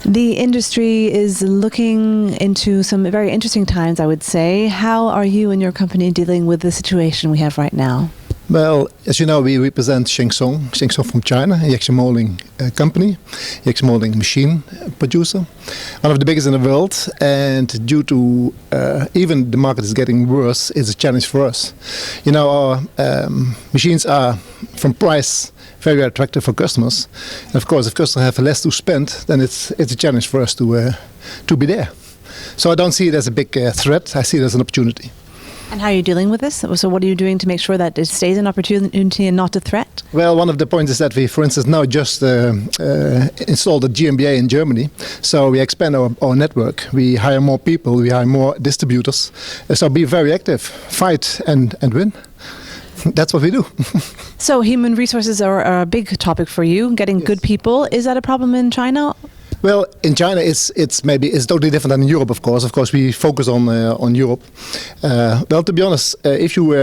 The industry is looking into some very interesting times, I would say. How are you and your company dealing with the situation we have right now? Well, as you know, we represent Hsong from China, a injection molding company, injection molding machine producer, one of the biggest in the world. And due to even the market is getting worse, it's a challenge for us. You know, our machines are, from price, very attractive for customers. And of course, if customers have less to spend, then it's a challenge for us to be there. So I don't see it as a big threat. I see it as an opportunity. And how are you dealing with this? So what are you doing to make sure that it stays an opportunity and not a threat? Well, one of the points is that we, for instance, now just installed a GmbH in Germany. So we expand our network. We hire more people. We hire more distributors. So be very active, fight and win. That's what we do. So human resources are a big topic for you, getting good people. Is that a problem in China? Well, in China, it's totally different than in Europe. Of course, we focus on Europe. Well, to be honest, if you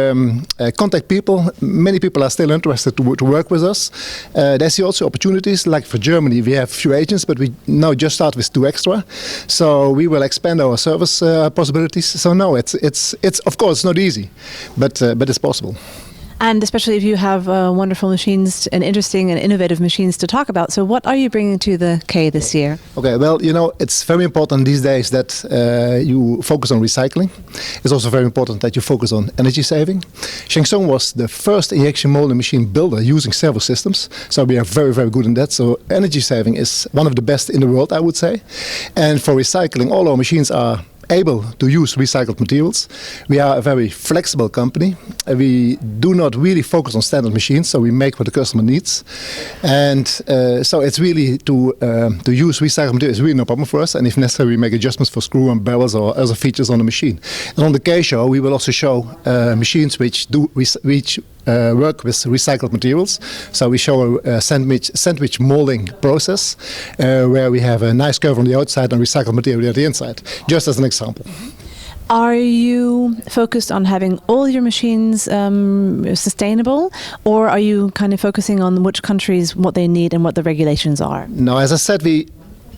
contact people, many people are still interested to work with us. They see also opportunities. Like for Germany, we have few agents, but we now just start with 2 extra. So we will expand our service possibilities. So no, it's of course not easy, but it's possible. And especially if you have wonderful machines and interesting and innovative machines to talk about. So what are you bringing to the K this year? Okay, well, you know, it's very important these days that you focus on recycling. It's also very important that you focus on energy saving. Hsong was the first injection molding machine builder using servo systems. So we are very, very good in that. So energy saving is one of the best in the world, I would say. And for recycling, all our machines are able to use recycled materials. We are a very flexible company. We do not really focus on standard machines, so we make what the customer needs. And so it's really to use recycled material is really no problem for us. And if necessary, we make adjustments for screw and barrels or other features on the machine. And on the K show, we will also show machines which work with recycled materials. So we show a sandwich molding process where we have a nice cover on the outside and recycled material at the inside, just as an example. Are you focused on having all your machines sustainable, or are you kind of focusing on which countries, what they need and what the regulations are? No, as I said,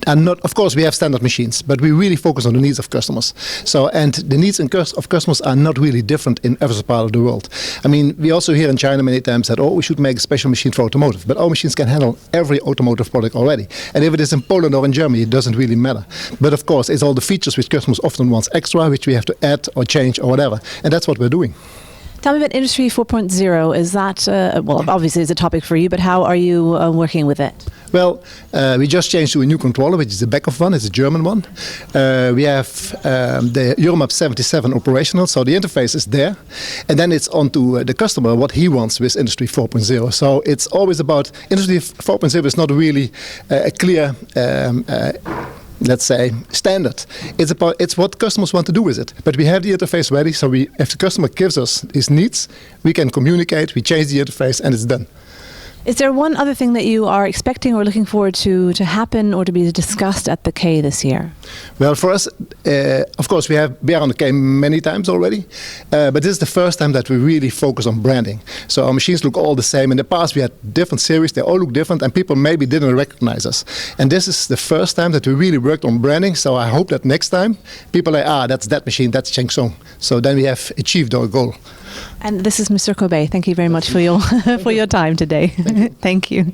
of course, we have standard machines, but we really focus on the needs of customers. So, and the needs of customers are not really different in every part of the world. I mean, we also hear in China many times that, we should make a special machine for automotive. But our machines can handle every automotive product already. And if it is in Poland or in Germany, it doesn't really matter. But of course, it's all the features which customers often want extra, which we have to add or change or whatever. And that's what we're doing. Tell me about Industry 4.0. Is that, well, obviously it's a topic for you, but how are you working with it? Well, we just changed to a new controller, which is the backup one. It's a German one. We have the Euromap 77 operational, so the interface is there. And then it's on to the customer, what he wants with Industry 4.0. So it's always about, Industry 4.0 is not really a clear let's say, standard. It's what customers want to do with it. But we have the interface ready, so if the customer gives us his needs, we can communicate, we change the interface, and it's done. Is there one other thing that you are expecting or looking forward to happen or to be discussed at the K this year? Well, for us, of course, we are on the K many times already, but this is the first time that we really focus on branding. So our machines look all the same. In the past, we had different series. They all look different, and people maybe didn't recognize us. And this is the first time that we really worked on branding. So I hope that next time, people are that's that machine, that's Hsong. So then we have achieved our goal. And this is Mr. Kobe. Thank you very much for your for your time today. Thank you.